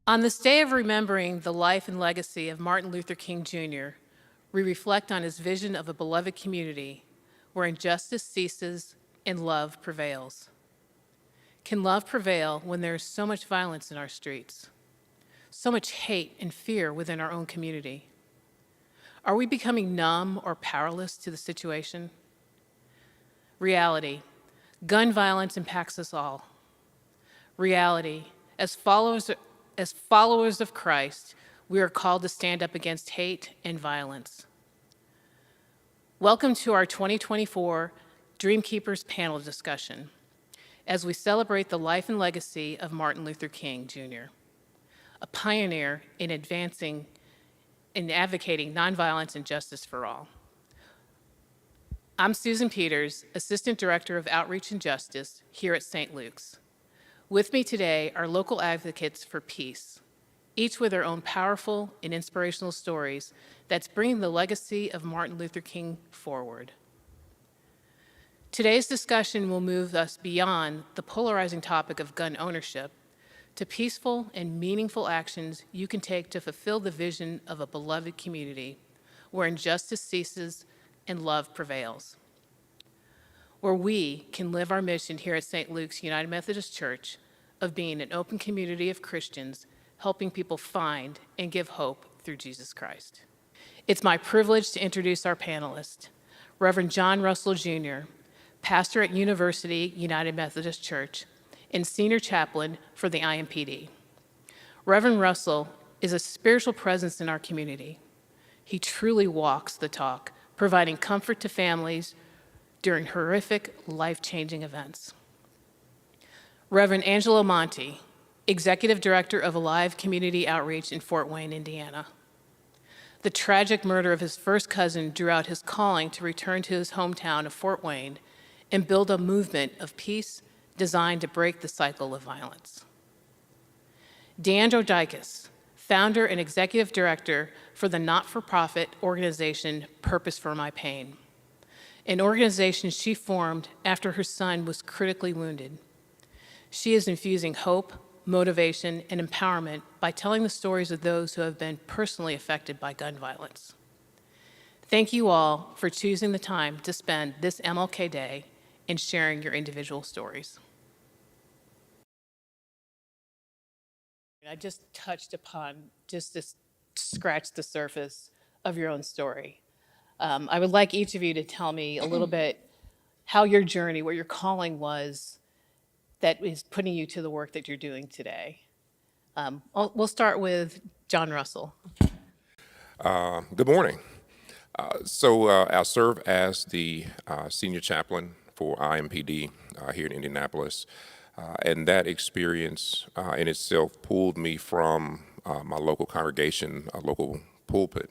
On this day of remembering the life and legacy of Martin Luther King Jr., we reflect on his vision of a beloved community where injustice ceases and love prevails. Can love prevail when there is so much violence in our streets, so much hate and fear within our own community? Are we becoming numb or powerless to the situation? Reality: gun violence impacts us all. Reality: as followers of Christ, we are called to stand up against hate and violence. Welcome to our 2024 Dreamkeepers panel discussion as we celebrate the life and legacy of Martin Luther King Jr., a pioneer in advancing and advocating nonviolence and justice for all. I'm Susan Peters, Assistant Director of Outreach and Justice here at St. Luke's. With me today are local advocates for peace, each with their own powerful and inspirational stories that's bringing the legacy of Martin Luther King forward. Today's discussion will move us beyond the polarizing topic of gun ownership to peaceful and meaningful actions you can take to fulfill the vision of a beloved community where injustice ceases and love prevails, where we can live our mission here at St. Luke's United Methodist Church of being an open community of Christians helping people find and give hope through Jesus Christ. It's my privilege to introduce our panelists, Reverend John Russell Jr., pastor at University United Methodist Church and senior chaplain for the IMPD. Reverend Russell is a spiritual presence in our community. He truly walks the talk, providing comfort to families during horrific, life-changing events. Reverend Angelo Mante, Executive Director of Alive Community Outreach in Fort Wayne, Indiana. The tragic murder of his first cousin drew out his calling to return to his hometown of Fort Wayne and build a movement of peace designed to break the cycle of violence. Deandra Dykes, founder and executive director for the not-for-profit organization Purpose for My Pain, an organization she formed after her son was critically wounded. She is infusing hope, motivation, and empowerment by telling the stories of those who have been personally affected by gun violence. Thank you all for choosing the time to spend this MLK Day and sharing your individual stories. I just touched upon just to scratch the surface of your own story. I would like each of you to tell me a little bit how your journey, what your calling was that is putting you to the work that you're doing today. We'll start with John Russell. Good morning. I serve as the senior chaplain for IMPD here in Indianapolis. And that experience in itself pulled me from my local congregation, a local pulpit,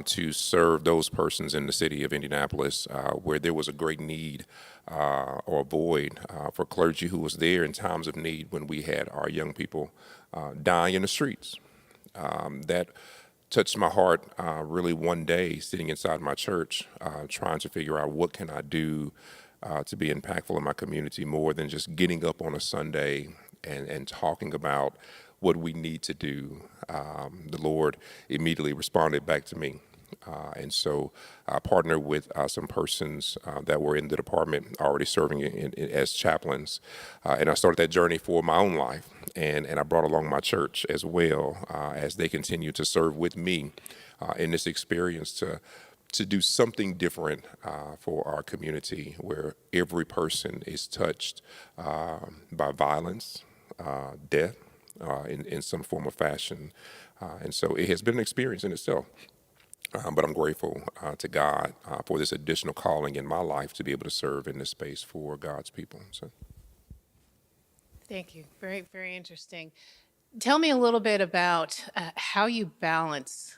to serve those persons in the city of Indianapolis where there was a great need or a void for clergy who was there in times of need when we had our young people dying in the streets. That touched my heart really one day sitting inside my church trying to figure out what can I do to be impactful in my community more than just getting up on a Sunday and talking about what we need to do. The Lord immediately responded back to me. And so I partnered with some persons that were in the department already serving as chaplains. And I started that journey for my own life. And I brought along my church as well as they continue to serve with me in this experience to do something different for our community where every person is touched by violence, death in some form or fashion. And so it has been an experience in itself. But I'm grateful to God for this additional calling in my life to be able to serve in this space for God's people. So. Thank you. Very, very interesting. Tell me a little bit about how you balance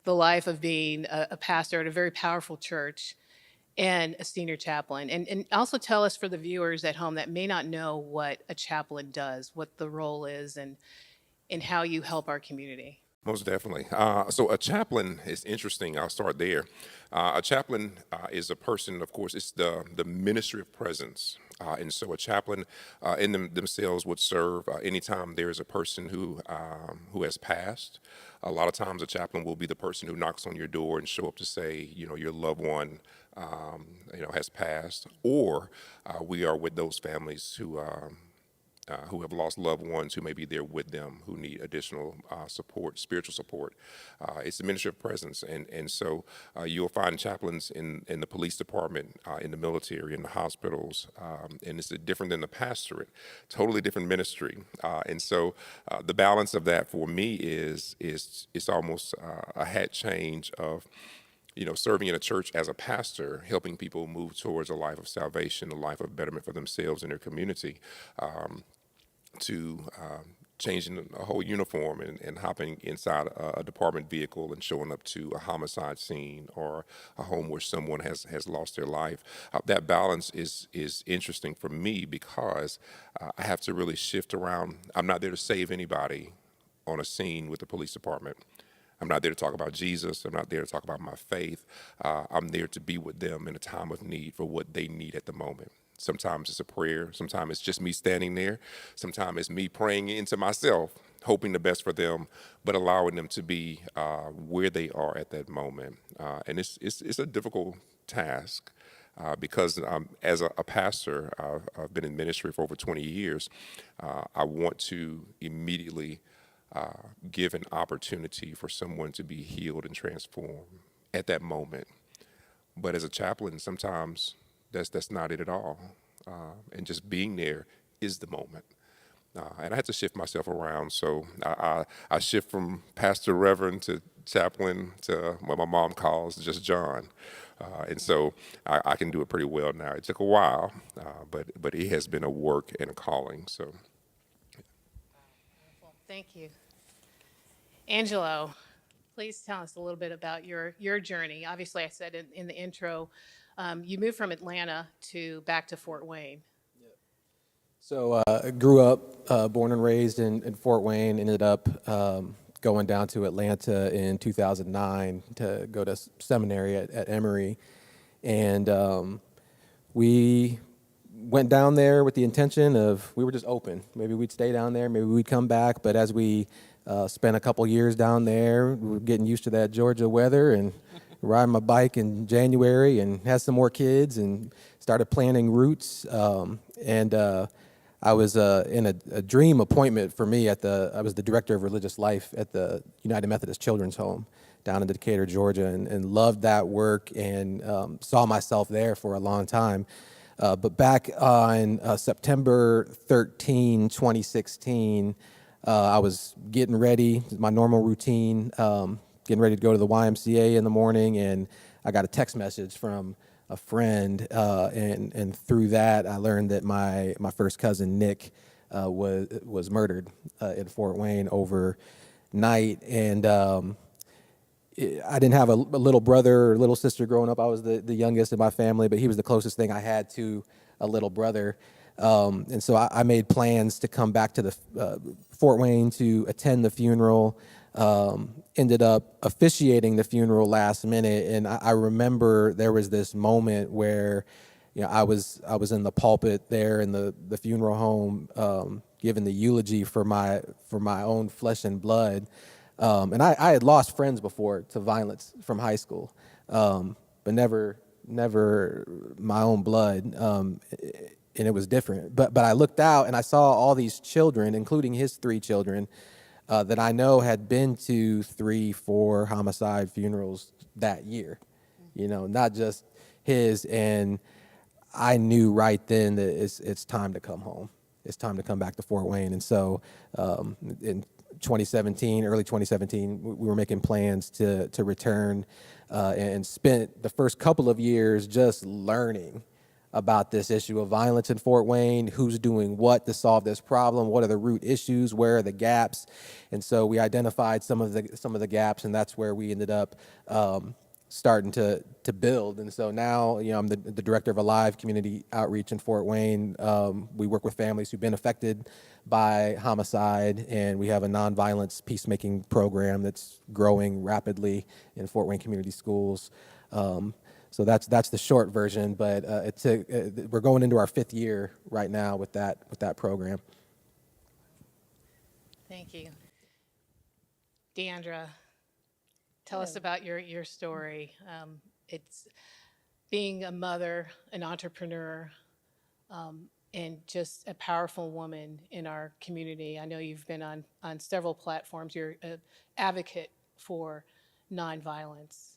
the life of being a pastor at a very powerful church and a senior chaplain. And also tell us, for the viewers at home that may not know what a chaplain does, what the role is and how you help our community. Most definitely. So a chaplain is interesting. I'll start there. A chaplain is a person, of course, it's the ministry of presence. And so a chaplain themselves would serve anytime there is a person who has passed. A lot of times a chaplain will be the person who knocks on your door and show up to say, your loved one, has passed. Or we are with those families who have lost loved ones who may be there with them, who need additional support, spiritual support. It's the ministry of presence. And so you'll find chaplains in the police department, in the military, in the hospitals, and it's different than the pastorate, totally different ministry. And so the balance of that for me is it's almost a hat change of serving in a church as a pastor, helping people move towards a life of salvation, a life of betterment for themselves and their community, to changing a whole uniform and hopping inside a department vehicle and showing up to a homicide scene or a home where someone has lost their life. That balance is interesting for me because I have to really shift around. I'm not there to save anybody on a scene with the police department. I'm not there to talk about Jesus. I'm not there to talk about my faith. I'm there to be with them in a time of need for what they need at the moment. Sometimes it's a prayer. Sometimes it's just me standing there. Sometimes it's me praying into myself, hoping the best for them, but allowing them to be where they are at that moment. And it's a difficult task because as a pastor, I've been in ministry for over 20 years. I want to immediately give an opportunity for someone to be healed and transformed at that moment. But as a chaplain, sometimes that's not it at all. And just being there is the moment. And I had to shift myself around. So I shift from pastor, reverend to chaplain to what my mom calls just John. And so I can do it pretty well now. It took a while, but it has been a work and a calling. So. Thank you. Angelo, please tell us a little bit about your journey. Obviously, I said in the intro, you moved from Atlanta back to Fort Wayne. So I grew up, born and raised in Fort Wayne, ended up going down to Atlanta in 2009 to go to seminary at Emory. And we went down there with the intention of, we were just open. Maybe we'd stay down there, maybe we'd come back. But as we spent a couple years down there, we were getting used to that Georgia weather and riding my bike in January and had some more kids and started planning routes. I was in a dream appointment for me I was the director of religious life at the United Methodist Children's Home down in Decatur, Georgia, and loved that work and saw myself there for a long time. But back on September 13, 2016, I was getting ready, my normal routine, getting ready to go to the YMCA in the morning, and I got a text message from a friend, and through that, I learned that my first cousin Nick was murdered in Fort Wayne overnight, and I didn't have a little brother or little sister growing up. I was the youngest in my family, but he was the closest thing I had to a little brother. And so I made plans to come back to the Fort Wayne to attend the funeral. Ended up officiating the funeral last minute, and I remember there was this moment where, I was in the pulpit there in the funeral home, giving the eulogy for my own flesh and blood, and I had lost friends before to violence from high school, but never my own blood, and it was different. But I looked out and I saw all these children, including his 3 children. That I know had been to 3-4 homicide funerals that year, not just his. And I knew right then that it's time to come home. It's time to come back to Fort Wayne. And so in 2017, early 2017, we were making plans to return and spent the first couple of years just learning about this issue of violence in Fort Wayne, who's doing what to solve this problem, what are the root issues, where are the gaps, and so we identified some of the gaps, and that's where we ended up starting to build. And so now, I'm the director of Alive Community Outreach in Fort Wayne. We work with families who've been affected by homicide, and we have a nonviolence peacemaking program that's growing rapidly in Fort Wayne community schools. So that's the short version, but we're going into our 5th year right now with that program. Thank you. Deandra, tell us about your story. It's being a mother, an entrepreneur, and just a powerful woman in our community. I know you've been on several platforms. You're an advocate for nonviolence.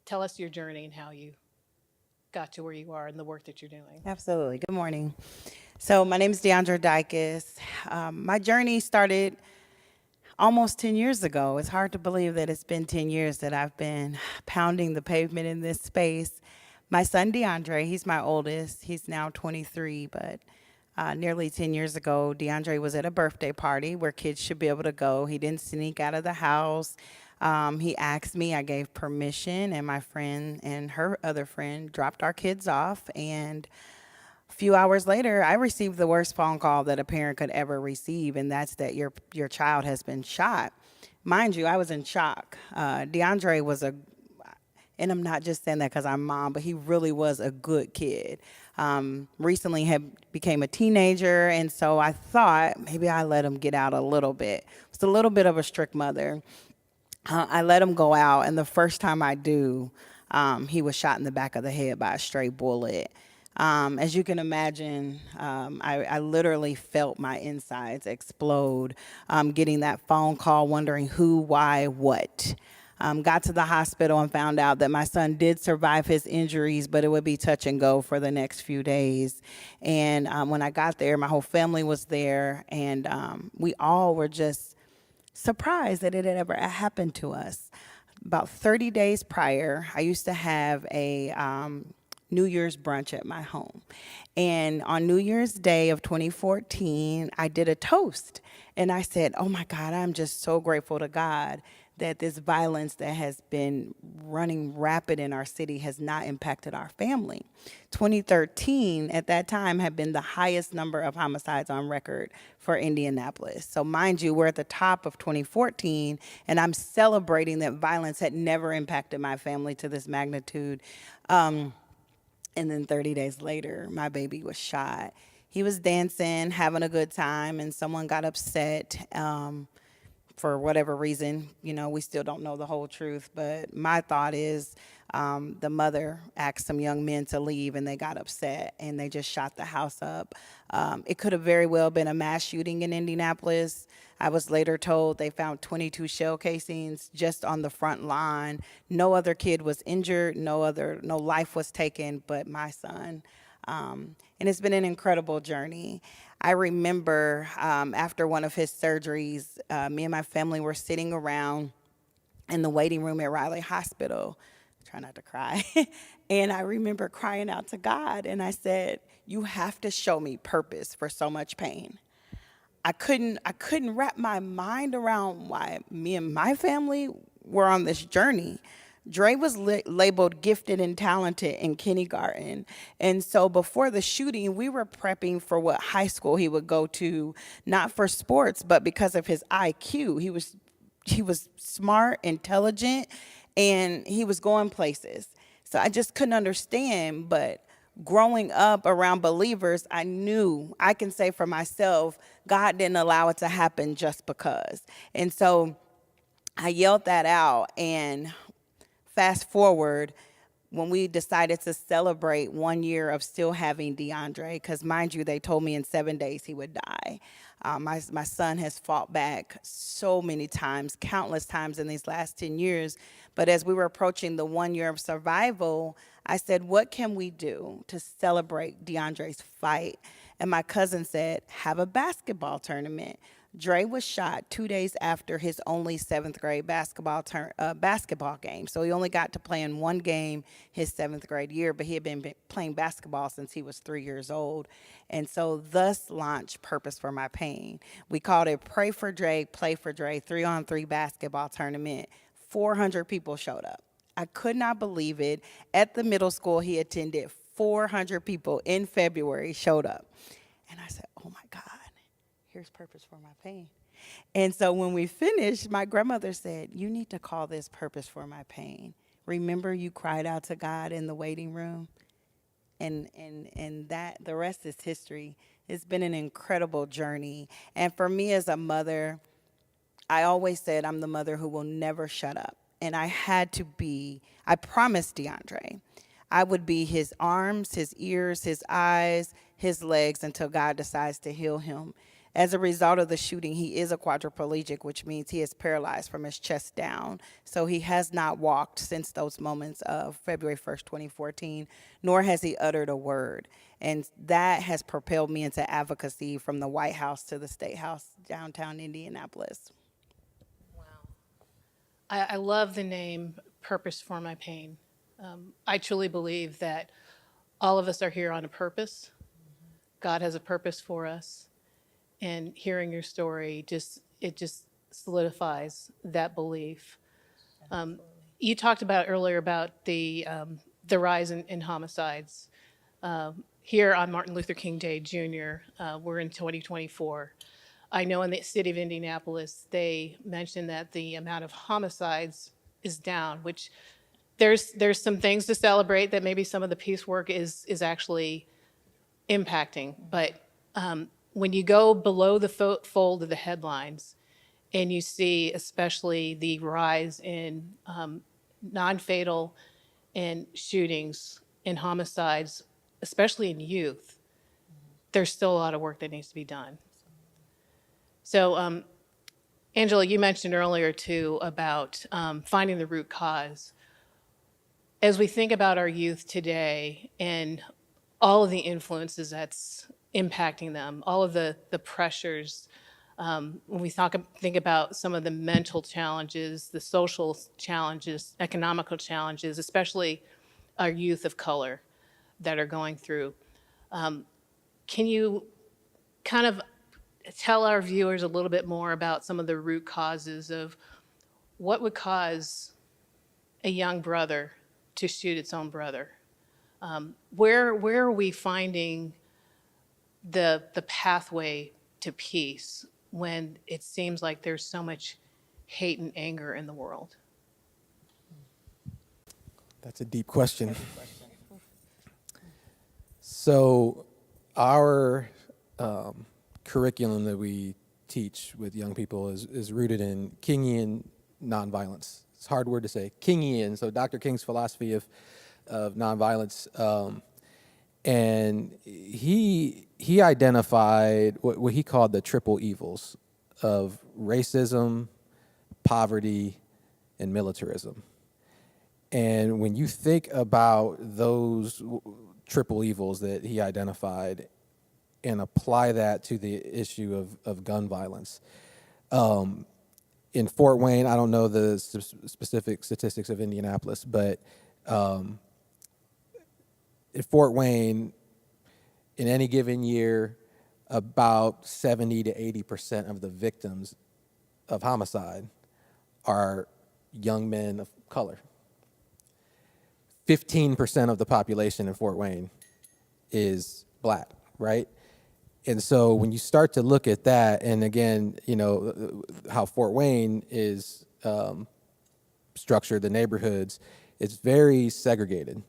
Tell us your journey and how you got to where you are and the work that you're doing. Absolutely. Good morning. So my name is Deandra Dykes. My journey started almost 10 years ago. It's hard to believe that it's been 10 years that I've been pounding the pavement in this space. My son, DeAndre, he's my oldest. He's now 23, but nearly 10 years ago, DeAndre was at a birthday party where kids should be able to go. He didn't sneak out of the house. He asked me, I gave permission, and my friend and her other friend dropped our kids off. And a few hours later, I received the worst phone call that a parent could ever receive, and that's that your child has been shot. Mind you, I was in shock. DeAndre was and I'm not just saying that because I'm mom, but he really was a good kid. Recently became a teenager, and so I thought maybe I let him get out a little bit. I was a little bit of a strict mother. I let him go out, and the first time I do, he was shot in the back of the head by a stray bullet. As you can imagine, I literally felt my insides explode, getting that phone call, wondering who, why, what. Got to the hospital and found out that my son did survive his injuries, but it would be touch and go for the next few days. And when I got there, my whole family was there, and we all were just surprised that it had ever happened to us. About 30 days prior, I used to have a New Year's brunch at my home. And on New Year's Day of 2014, I did a toast. And I said, oh my God, I'm just so grateful to God that this violence that has been running rapid in our city has not impacted our family. 2013, at that time, had been the highest number of homicides on record for Indianapolis. So mind you, we're at the top of 2014, and I'm celebrating that violence had never impacted my family to this magnitude. And then 30 days later, my baby was shot. He was dancing, having a good time, and someone got upset. For whatever reason, we still don't know the whole truth, but my thought is the mother asked some young men to leave, and they got upset, and they just shot the house up. It could have very well been a mass shooting in Indianapolis. I was later told they found 22 shell casings just on the front line. No other kid was injured, no life was taken but my son. And it's been an incredible journey. I remember after one of his surgeries, me and my family were sitting around in the waiting room at Riley Hospital. Try not to cry. And I remember crying out to God, and I said, you have to show me purpose for so much pain. I couldn't wrap my mind around why me and my family were on this journey. Dre was labeled gifted and talented in kindergarten. And so before the shooting, we were prepping for what high school he would go to, not for sports, but because of his IQ. He was smart, intelligent, and he was going places. So I just couldn't understand, but growing up around believers, I knew, I can say for myself, God didn't allow it to happen just because. And so I yelled that out, and fast forward, when we decided to celebrate 1 year of still having DeAndre, because mind you, they told me in 7 days he would die. My son has fought back so many times, countless times in these last 10 years. But as we were approaching the 1 year of survival, I said, what can we do to celebrate DeAndre's fight? And my cousin said, have a basketball tournament. Dre was shot 2 days after his only 7th grade basketball game. So he only got to play in one game his 7th grade year, but he had been playing basketball since he was 3 years old. And so thus launched Purpose for My Pain. We called it Pray for Dre, Play for Dre, 3-on-3 basketball tournament. 400 people showed up. I could not believe it. At the middle school he attended, 400 people in February showed up. And I said, oh my God, here's purpose for my pain. And so when we finished, my grandmother said, you need to call this purpose for my pain. Remember you cried out to God in the waiting room? And that the rest is history. It's been an incredible journey. And for me as a mother, I always said I'm the mother who will never shut up. And I had to be, I promised DeAndre, I would be his arms, his ears, his eyes, his legs until God decides to heal him. As a result of the shooting, he is a quadriplegic, which means he is paralyzed from his chest down. So he has not walked since those moments of February 1st, 2014, nor has he uttered a word. And that has propelled me into advocacy from the White House to the State House downtown Indianapolis. I love the name Purpose for My Pain. I truly believe that all of us are here on a purpose. God has a purpose for us. And hearing your story, it just solidifies that belief. You talked about earlier about the rise in homicides. Here on Martin Luther King Day Jr., we're in 2024. I know in the city of Indianapolis, they mentioned that the amount of homicides is down, which there's some things to celebrate, that maybe some of the peace work is actually impacting. But when you go below the fold of the headlines and you see especially the rise in non-fatal and shootings and homicides, especially in youth, there's still a lot of work that needs to be done. So, Angela, you mentioned earlier too about finding the root cause. As we think about our youth today and all of the influences that's impacting them, all of the pressures, when we think about some of the mental challenges, the social challenges, economical challenges, especially our youth of color that are going through, can you kind of tell our viewers a little bit more about some of the root causes of what would cause a young brother to shoot its own brother? Where are we finding the pathway to peace when it seems like there's so much hate and anger in the world? That's a deep question. So our curriculum that we teach with young people is rooted in Kingian nonviolence. It's a hard word to say, Kingian. So Dr. King's philosophy of nonviolence, and he identified what he called the triple evils of racism, poverty, and militarism. And when you think about those triple evils that he identified and apply that to the issue of gun violence, in Fort Wayne, I don't know the specific statistics of Indianapolis, but in Fort Wayne, in any given year, about 70 to 80% of the victims of homicide are young men of color. 15% of the population in Fort Wayne is black, right? And so when you start to look at that, and again, you know, how Fort Wayne is structured, the neighborhoods, it's very segregated.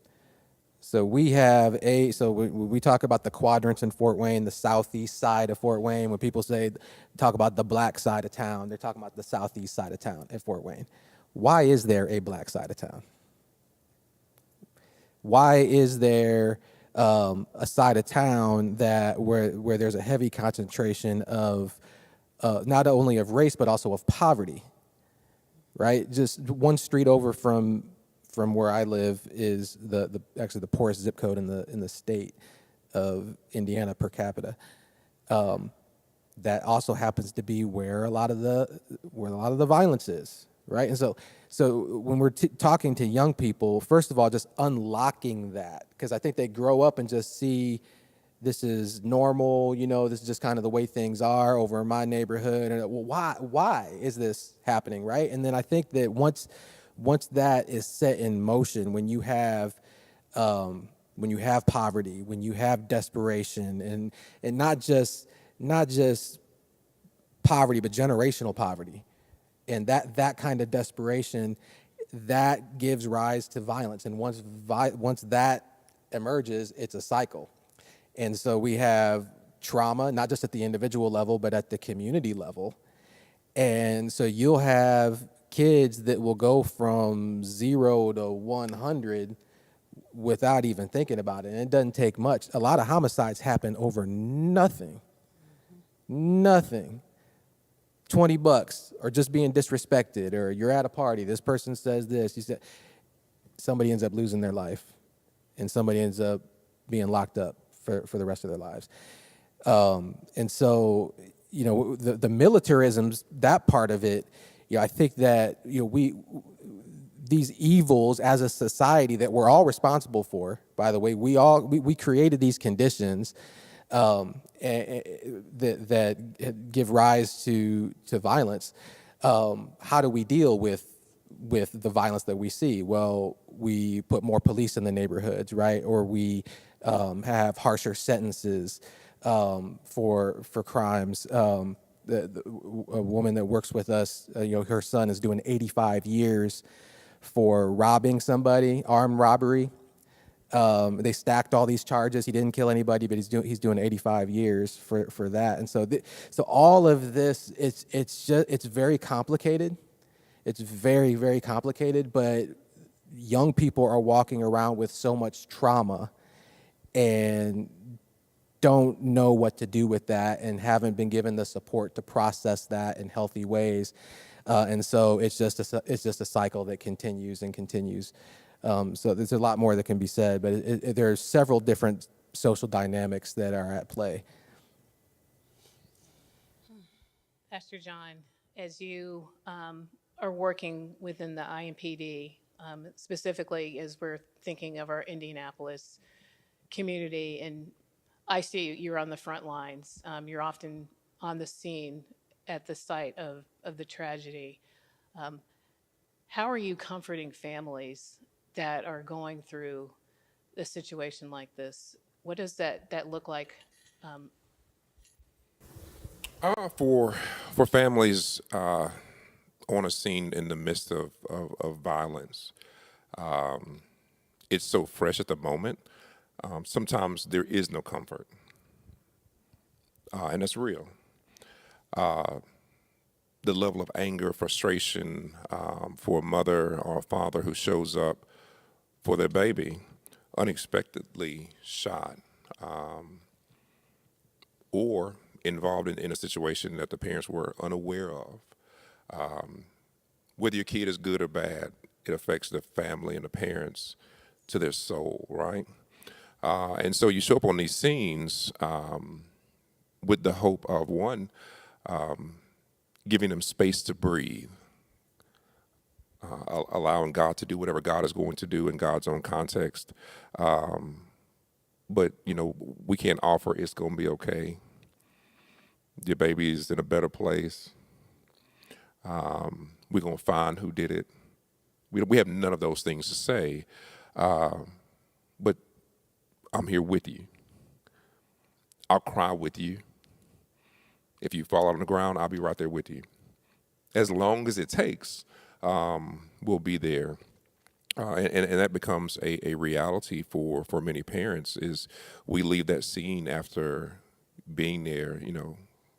So we have when we talk about the quadrants in Fort Wayne, the southeast side of Fort Wayne, when people talk about the black side of town, they're talking about the southeast side of town at Fort Wayne. Why is there a black side of town? Why is there a side of town where there's a heavy concentration of not only of race but also of poverty, right? Just one street over from where I live is actually the poorest zip code in the state of Indiana per capita. That also happens to be where a lot of the violence is, right? And so when we're talking to young people, first of all, just unlocking that, because I think they grow up and just see this is normal, you know, this is just kind of the way things are over in my neighborhood. And well, why is this happening, right? And then I think that once once that is set in motion, when you have poverty, when you have desperation, and not just poverty, but generational poverty, and that kind of desperation, that gives rise to violence. And once that emerges, it's a cycle. And so we have trauma, not just at the individual level, but at the community level. And so you'll have kids that will go from 0 to 100 without even thinking about it. And it doesn't take much. A lot of homicides happen over nothing. Nothing. $20 or just being disrespected, or you're at a party, this person says this, you said, somebody ends up losing their life, and somebody ends up being locked up for the rest of their lives. And so, the militarisms, that part of it, I think that, these evils as a society that we're all responsible for, by the way, we created these conditions that give rise to violence. How do we deal with the violence that we see? Well, we put more police in the neighborhoods, right? Or we have harsher sentences for crimes. A woman that works with us, her son is doing 85 years for robbing somebody, armed robbery. They stacked all these charges. He didn't kill anybody, but he's doing 85 years for that. And so so all of this, it's very complicated. It's very, very complicated, but young people are walking around with so much trauma and don't know what to do with that, and haven't been given the support to process that in healthy ways. And so it's just a cycle that continues and continues. So there's a lot more that can be said, but there are several different social dynamics that are at play. Pastor John, as you are working within the IMPD, specifically as we're thinking of our Indianapolis community, and I see you're on the front lines. You're often on the scene at the site of the tragedy. How are you comforting families that are going through a situation like this? What does that look like? For families on a scene in the midst of violence, it's so fresh at the moment. Sometimes there is no comfort, and that's real. The level of anger, frustration for a mother or a father who shows up for their baby unexpectedly shot, or involved in a situation that the parents were unaware of. Whether your kid is good or bad, it affects the family and the parents to their soul, right? And so you show up on these scenes with the hope of, one, giving them space to breathe, allowing God to do whatever God is going to do in God's own context. But, we can't offer it's going to be okay. Your baby is in a better place. We're going to find who did it. We have none of those things to say. But I'm here with you. I'll cry with you. If you fall on the ground, I'll be right there with you. As long as it takes, we'll be there. And that becomes a reality for many parents, is we leave that scene after being there,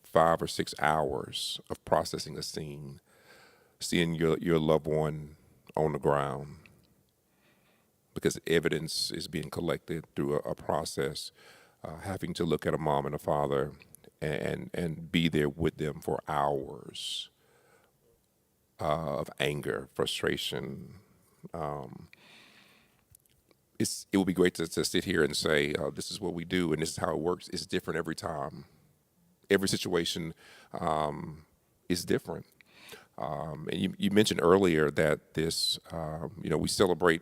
5 or 6 hours of processing a scene, seeing your loved one on the ground, because evidence is being collected through a process, having to look at a mom and a father and be there with them for hours of anger, frustration. It would be great to sit here and say, this is what we do and this is how it works. It's different every time. Every situation is different. And you mentioned earlier that this, we celebrate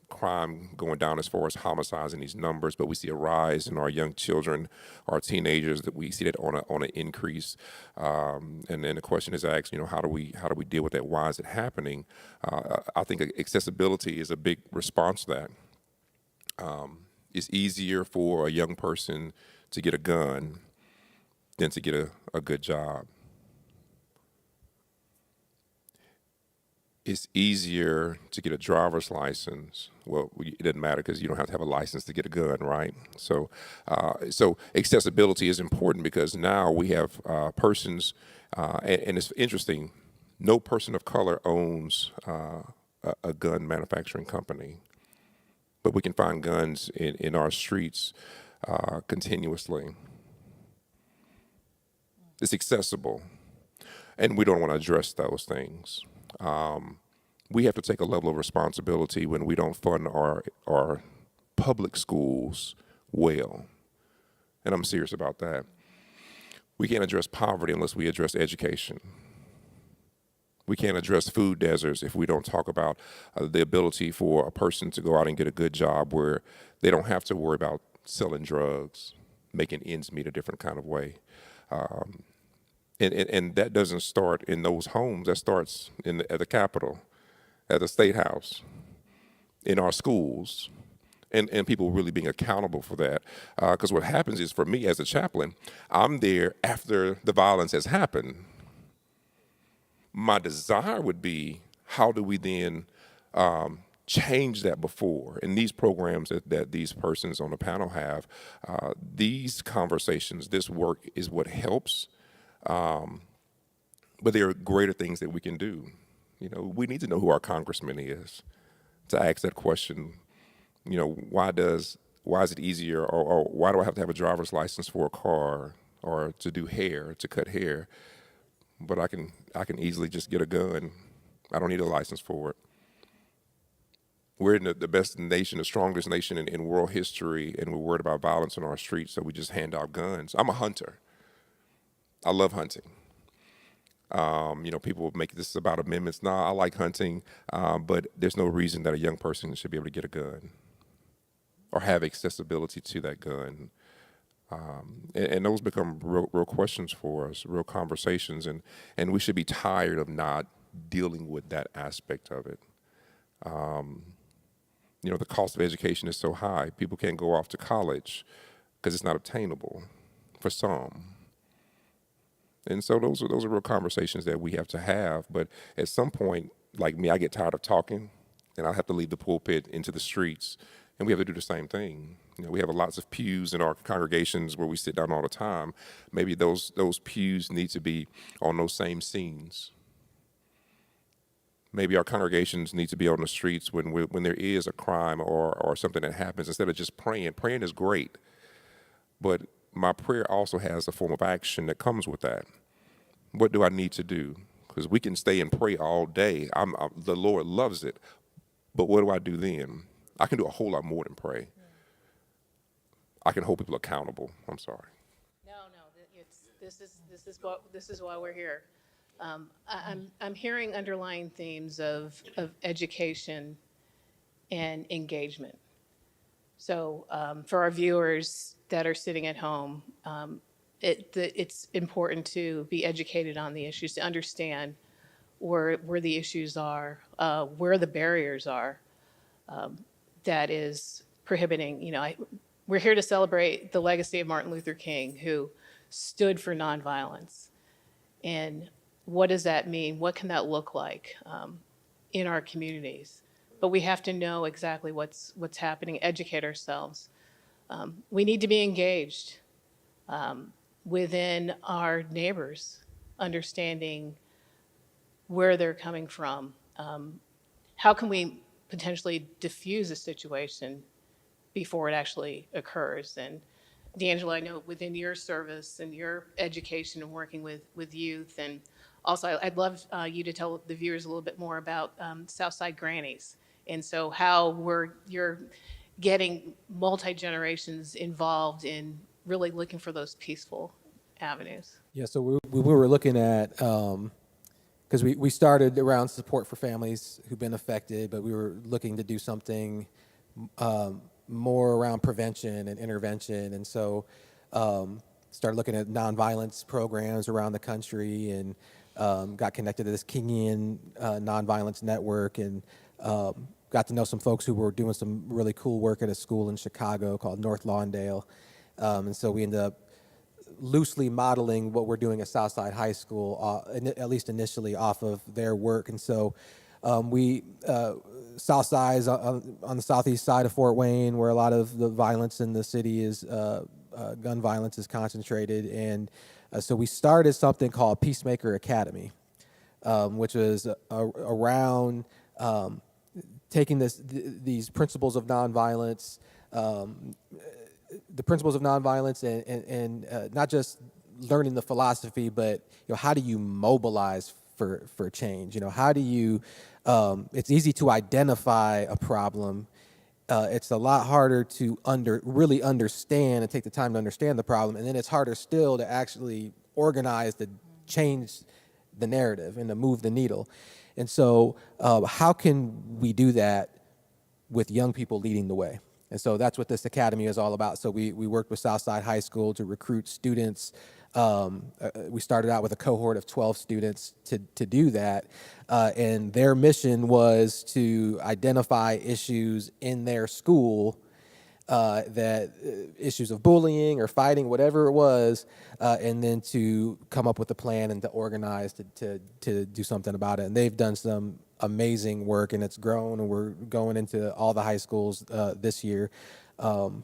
crime going down as far as homicides and these numbers, but we see a rise in our young children, our teenagers, that we see that on an increase. And then the question is asked, how do we deal with that? Why is it happening? I think accessibility is a big response to that. It's easier for a young person to get a gun than to get a good job. It's easier to get a driver's license. Well, it doesn't matter because you don't have to have a license to get a gun, right? So accessibility is important because now we have persons, and it's interesting, no person of color owns a gun manufacturing company, but we can find guns in our streets continuously. It's accessible, and we don't want to address those things. We have to take a level of responsibility when we don't fund our public schools well, and I'm serious about that. We can't address poverty unless we address education. We can't address food deserts if we don't talk about the ability for a person to go out and get a good job where they don't have to worry about selling drugs, making ends meet a different kind of way. And that doesn't start in those homes. That starts at the Capitol, at the State House, in our schools, and people really being accountable for that. Because what happens is, for me as a chaplain, I'm there after the violence has happened. My desire would be, how do we then change that before? And these programs that these persons on the panel have, these conversations, this work is what helps. But there are greater things that we can do. We need to know who our congressman is to ask that question. Why is it easier, or why do I have to have a driver's license for a car or to do hair, to cut hair? But I can easily just get a gun. I don't need a license for it. We're in the best nation, the strongest nation in world history, and we're worried about violence on our streets, so we just hand out guns. I'm a hunter. I love hunting. People make this about amendments. No, I like hunting, but there's no reason that a young person should be able to get a gun or have accessibility to that gun. And those become real questions for us, real conversations, and we should be tired of not dealing with that aspect of it. The cost of education is so high. People can't go off to college because it's not obtainable for some. And so those are real conversations that we have to have. But at some point, like me, I get tired of talking, and I have to leave the pulpit into the streets, and we have to do the same thing. We have lots of pews in our congregations where we sit down all the time. Maybe those pews need to be on those same scenes. Maybe our congregations need to be on the streets when there is a crime or something that happens, instead of just praying. Praying is great, but my prayer also has a form of action that comes with that. What do I need to do? Because we can stay and pray all day. The Lord loves it. But what do I do then? I can do a whole lot more than pray. I can hold people accountable. I'm sorry. No, this is why we're here. I'm hearing underlying themes of education and engagement. So for our viewers that are sitting at home, it's important to be educated on the issues, to understand where the issues are, where the barriers are that is prohibiting. We're here to celebrate the legacy of Martin Luther King, who stood for nonviolence. And what does that mean? What can that look like in our communities? But we have to know exactly what's happening, educate ourselves. We need to be engaged within our neighbors, understanding where they're coming from. How can we potentially diffuse a situation before it actually occurs? And D'Angelo, I know within your service and your education and working with youth, and also I'd love you to tell the viewers a little bit more about Southside Grannies. And so how you're getting multi-generations involved in really looking for those peaceful avenues. Yeah, so we were looking at kind because we started around support for families who've been affected, but we were looking to do something more around prevention and intervention. And so started looking at nonviolence programs around the country, and got connected to this Kingian nonviolence network, and got to know some folks who were doing some really cool work at a school in Chicago called North Lawndale. And so we ended up loosely modeling what we're doing at Southside High School, at least initially, off of their work. And so Southside is on the southeast side of Fort Wayne, where a lot of the violence in the city is, gun violence is concentrated. And so we started something called Peacemaker Academy, which was around taking these principles of nonviolence, the principles of nonviolence, and not just learning the philosophy, but how do you mobilize for change? How do you? It's easy to identify a problem. It's a lot harder to really understand and take the time to understand the problem, and then it's harder still to actually organize to change the narrative and to move the needle. And so, how can we do that with young people leading the way? And so that's what this academy is all about. So we worked with Southside High School to recruit students. We started out with a cohort of 12 students to do that. And their mission was to identify issues in their school, issues of bullying or fighting, whatever it was, and then to come up with a plan and to organize to do something about it. And they've done some amazing work, and it's grown, and we're going into all the high schools this year,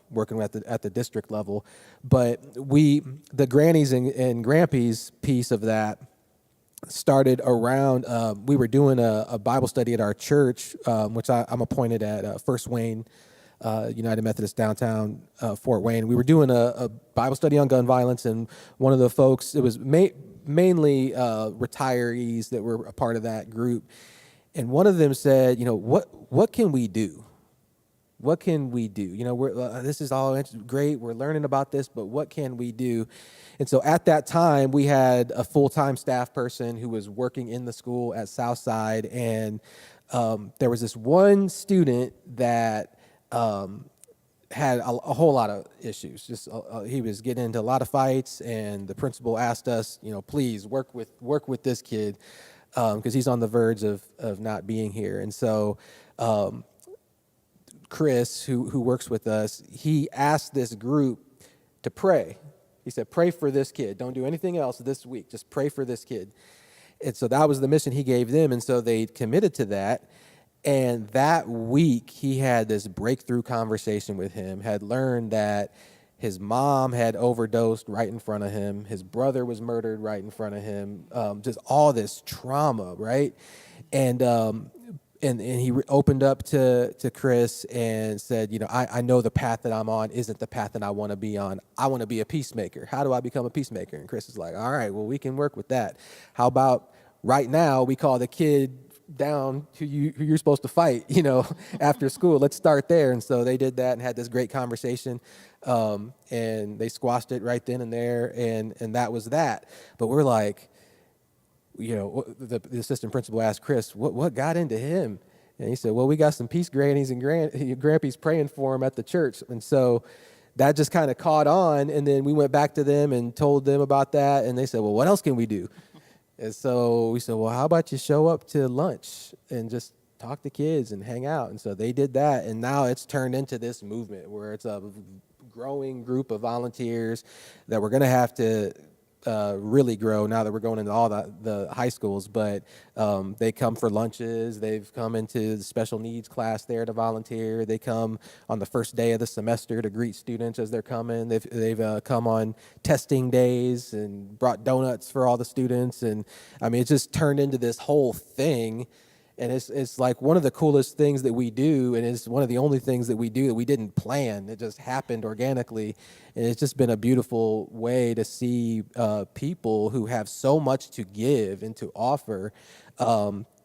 working at the district level. But the grannies and grandpies piece of that started around, we were doing a Bible study at our church, which I'm appointed at First Wayne United Methodist downtown Fort Wayne. We were doing a Bible study on gun violence, and one of the folks, it was mainly retirees that were a part of that group. And one of them said, what can we do? What can we do? This is all great. We're learning about this, but what can we do? And so at that time, we had a full-time staff person who was working in the school at Southside, and there was this one student that had a whole lot of issues. He was getting into a lot of fights, and the principal asked us, please work with this kid, because he's on the verge of not being here. And so Chris, who works with us, he asked this group to pray. He said, pray for this kid. Don't do anything else this week. Just pray for this kid. And so that was the mission he gave them. And so they committed to that. And that week, he had this breakthrough conversation with him, had learned that his mom had overdosed right in front of him. His brother was murdered right in front of him. Just all this trauma, right? And he opened up to Chris and said, I know the path that I'm on isn't the path that I want to be on. I want to be a peacemaker. How do I become a peacemaker? And Chris is like, all right, well, we can work with that. How about right now we call the kid down who you're supposed to fight, after school. Let's start there. And so they did that and had this great conversation, and they squashed it right then and there, and that was that. But we're like, the assistant principal asked Chris, what got into him? And he said, well, we got some peace grannies and grandpies praying for him at the church. And so that just kind of caught on, and then we went back to them and told them about that, and they said, well, what else can we do? And so we said, well, how about you show up to lunch and just talk to kids and hang out? And so they did that, and now it's turned into this movement where it's a growing group of volunteers that we're going to have to really grow now that we're going into all the high schools. But they come for lunches. They've come into the special needs class there to volunteer. They come on the first day of the semester to greet students as they're coming. They've come on testing days and brought donuts for all the students. And I mean, it just turned into this whole thing. And it's like one of the coolest things that we do, and it's one of the only things that we do that we didn't plan. It just happened organically, and it's just been a beautiful way to see people who have so much to give and to offer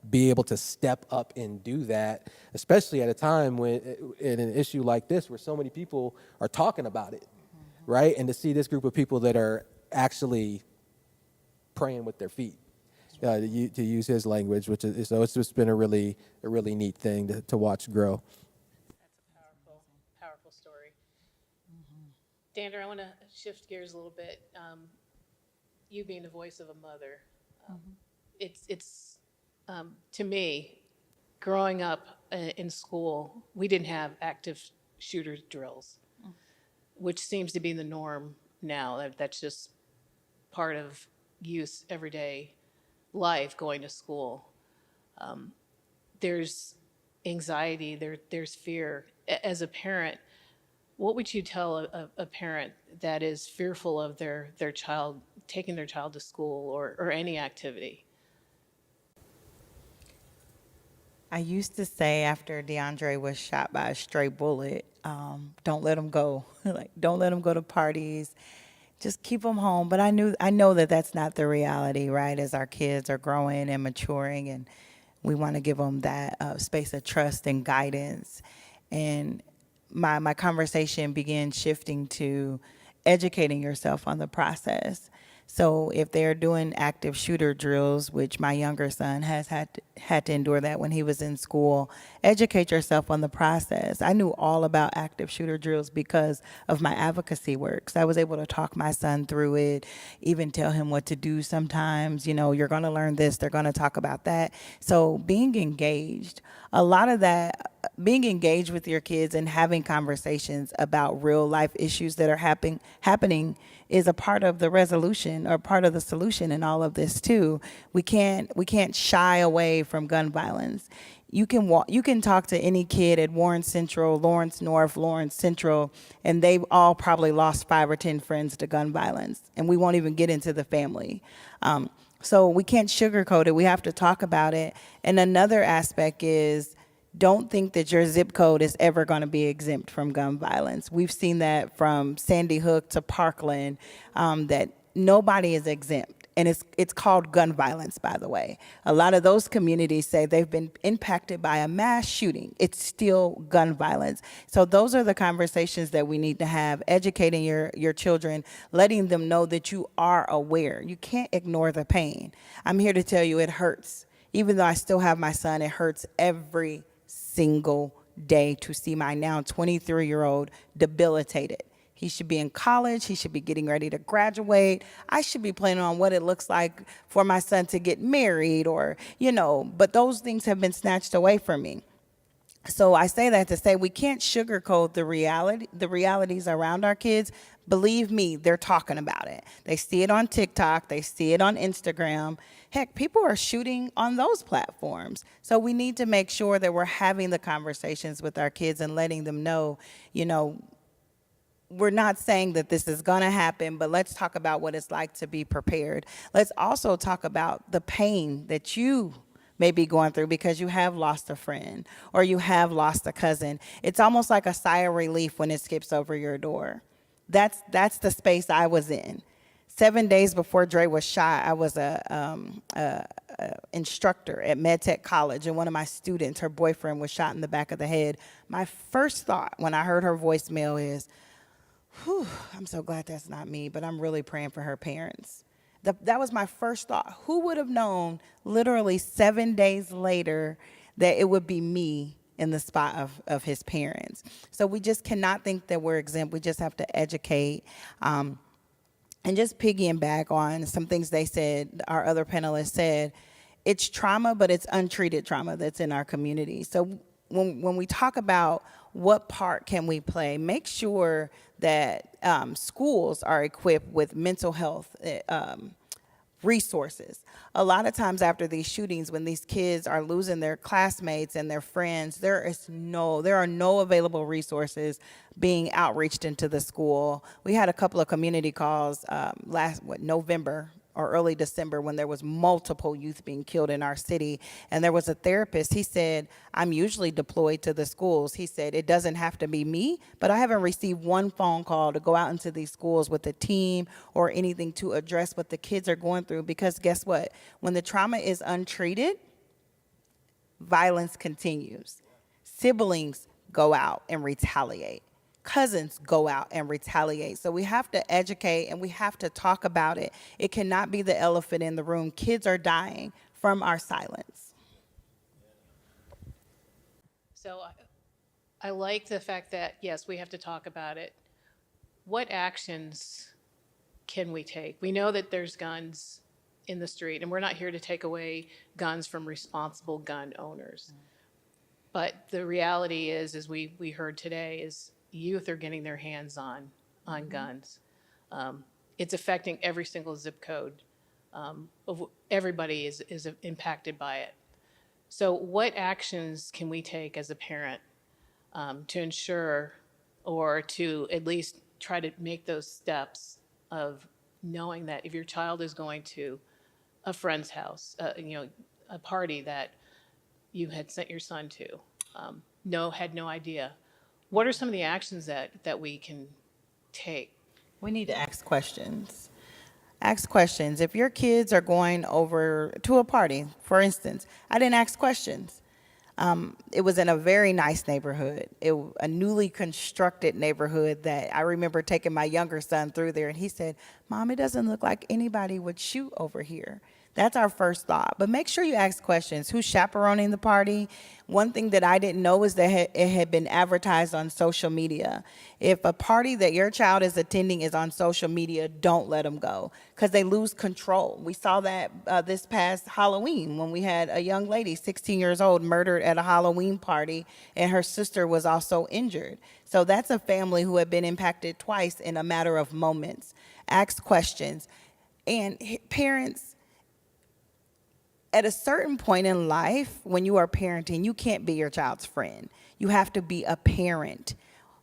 be able to step up and do that, especially at a time when, in an issue like this, where so many people are talking about it, right? And to see this group of people that are actually praying with their feet. to use his language, which is, so it's just been a really neat thing to watch grow. That's a powerful, powerful story. Dandra, I want to shift gears a little bit. You being the voice of a mother, it's to me, growing up in school, we didn't have active shooter drills, which seems to be the norm now. That's just part of youth everyday life, going to school. There's anxiety, there's fear. As a parent, what would you tell a parent that is fearful of their child taking their child to school or any activity? I used to say after DeAndre was shot by a stray bullet, don't let him go. Like, don't let him go to parties. Just keep him home. But I know that that's not the reality, right? As our kids are growing and maturing, and we want to give them that space of trust and guidance. And my conversation began shifting to educating yourself on the process. So if they're doing active shooter drills, which my younger son has had to endure that when he was in school, educate yourself on the process. I knew all about active shooter drills because of my advocacy work. So I was able to talk my son through it, even tell him what to do sometimes. You're going to learn this, they're going to talk about that. So being engaged, a lot of that, being engaged with your kids and having conversations about real life issues that are happening is a part of the resolution or part of the solution in all of this too. We can't shy away from gun violence. You can talk to any kid at Warren Central, Lawrence North, Lawrence Central, and they've all probably lost 5 or 10 friends to gun violence, and we won't even get into the family. So we can't sugarcoat it. We have to talk about it. And another aspect is, don't think that your zip code is ever going to be exempt from gun violence. We've seen that from Sandy Hook to Parkland, that nobody is exempt. And it's called gun violence, by the way. A lot of those communities say they've been impacted by a mass shooting. It's still gun violence. So those are the conversations that we need to have, educating your children, letting them know that you are aware. You can't ignore the pain. I'm here to tell you it hurts. Even though I still have my son, it hurts every single day to see my now 23-year-old debilitated. He should be in college. He should be getting ready to graduate. I should be planning on what it looks like for my son to get married but those things have been snatched away from me. So I say that to say we can't sugarcoat the realities around our kids. Believe me, they're talking about it. They see it on TikTok. They see it on Instagram. Heck, people are shooting on those platforms. So we need to make sure that we're having the conversations with our kids and letting them know, we're not saying that this is going to happen, but let's talk about what it's like to be prepared. Let's also talk about the pain that you may be going through because you have lost a friend or you have lost a cousin. It's almost like a sigh of relief when it skips over your door. That's the space I was in. 7 days before Dre was shot, I was a instructor at MedTech College, and one of my students, her boyfriend, was shot in the back of the head. My first thought when I heard her voicemail is, whew, I'm so glad that's not me, but I'm really praying for her parents. That was my first thought. Who would have known literally 7 days later that it would be me in the spot of his parents? So we just cannot think that we're exempt. We just have to educate. And just piggying back on some things they said, our other panelists said, it's trauma, but it's untreated trauma that's in our community. So when we talk about what part can we play, make sure that schools are equipped with mental health resources. A lot of times after these shootings, when these kids are losing their classmates and their friends, there are no available resources being outreached into the school. We had a couple of community calls November or early December when there was multiple youth being killed in our city. And there was a therapist, he said, I'm usually deployed to the schools. He said, it doesn't have to be me, but I haven't received one phone call to go out into these schools with a team or anything to address what the kids are going through. Because guess what? When the trauma is untreated, violence continues. Siblings go out and retaliate. cousins go out and retaliate. So we have to educate and we have to talk about it. It cannot be the elephant in the room. Kids are dying from our silence. So I like the fact that, yes, we have to talk about it. What actions can we take? We know that there's guns in the street, and we're not here to take away guns from responsible gun owners. But the reality is, as we heard today, is youth are getting their hands on guns. It's affecting every single zip code. Everybody is impacted by it. So what actions can we take as a parent to ensure, or to at least try to make those steps of knowing that if your child is going to a friend's house, a party that you had sent your son to, had no idea, what are some of the actions that we can take? We need to ask questions. Ask questions. If your kids are going over to a party, for instance, I didn't ask questions. It was in a very nice neighborhood, a newly constructed neighborhood that I remember taking my younger son through there, and he said, "Mom, it doesn't look like anybody would shoot over here." That's our first thought. But make sure you ask questions. Who's chaperoning the party? One thing that I didn't know is that it had been advertised on social media. If a party that your child is attending is on social media, don't let them go because they lose control. We saw that this past Halloween when we had a young lady, 16 years old, murdered at a Halloween party, and her sister was also injured. So that's a family who had been impacted twice in a matter of moments. Ask questions. And parents, at a certain point in life, when you are parenting, you can't be your child's friend. You have to be a parent.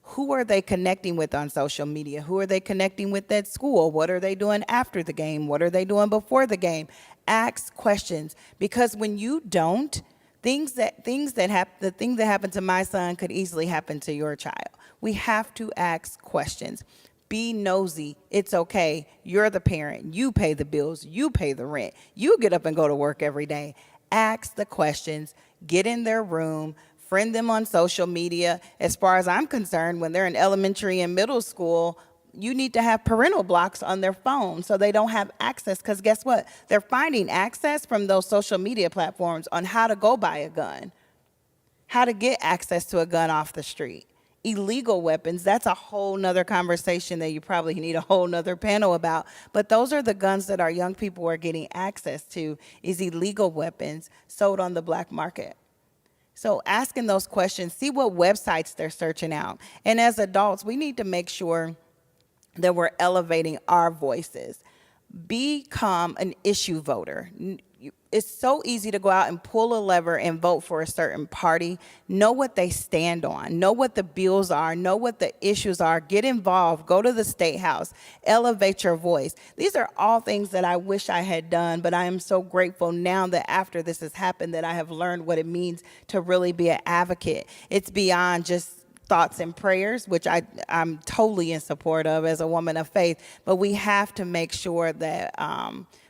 Who are they connecting with on social media? Who are they connecting with at school? What are they doing after the game? What are they doing before the game? Ask questions, because when you don't, the thing that happened to my son could easily happen to your child. We have to ask questions. Be nosy. It's okay. You're the parent. You pay the bills. You pay the rent. You get up and go to work every day. Ask the questions. Get in their room. Friend them on social media. As far as I'm concerned, when they're in elementary and middle school, you need to have parental blocks on their phone so they don't have access, because guess what? They're finding access from those social media platforms on how to go buy a gun, how to get access to a gun off the street. Illegal weapons, that's a whole nother conversation that you probably need a whole nother panel about. But those are the guns that our young people are getting access to, is illegal weapons sold on the black market. So asking those questions, see what websites they're searching out. And as adults, we need to make sure that we're elevating our voices. Become an issue voter. It's so easy to go out and pull a lever and vote for a certain party. Know what they stand on. Know what the bills are. Know what the issues are. Get involved. Go to the State House. Elevate your voice. These are all things that I wish I had done, but I am so grateful now that after this has happened that I have learned what it means to really be an advocate. It's beyond just thoughts and prayers, which I'm totally in support of as a woman of faith, but we have to make sure that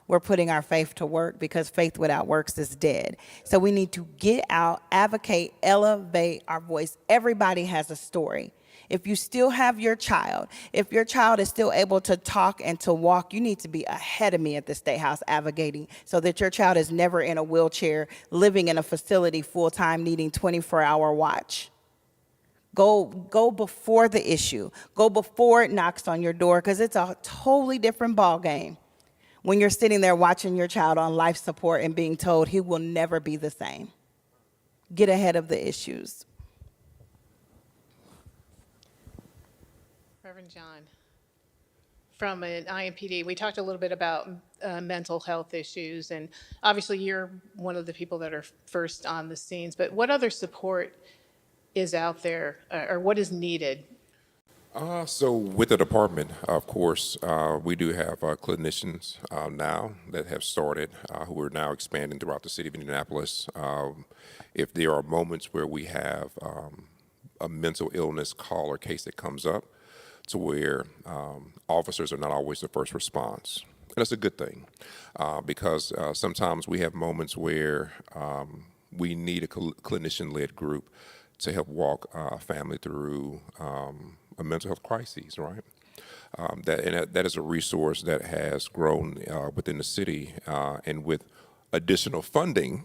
we're putting our faith to work, because faith without works is dead. So we need to get out, advocate, elevate our voice. Everybody has a story. If you still have your child, if your child is still able to talk and to walk, you need to be ahead of me at the State House advocating so that your child is never in a wheelchair, living in a facility full-time, needing 24-hour watch. Go before the issue. Go before it knocks on your door, because it's a totally different ball game when you're sitting there watching your child on life support and being told he will never be the same. Get ahead of the issues. Reverend John, from an IMPD, we talked a little bit about mental health issues, and obviously you're one of the people that are first on the scenes, but what other support is out there, or what is needed? So with the department, of course, we do have clinicians now that have started, who are now expanding throughout the city of Indianapolis. If there are moments where we have a mental illness call or case that comes up to where officers are not always the first response, and that's a good thing, because sometimes we have moments where we need a clinician-led group to help walk a family through mental health crises, right? That is a resource that has grown within the city, and with additional funding,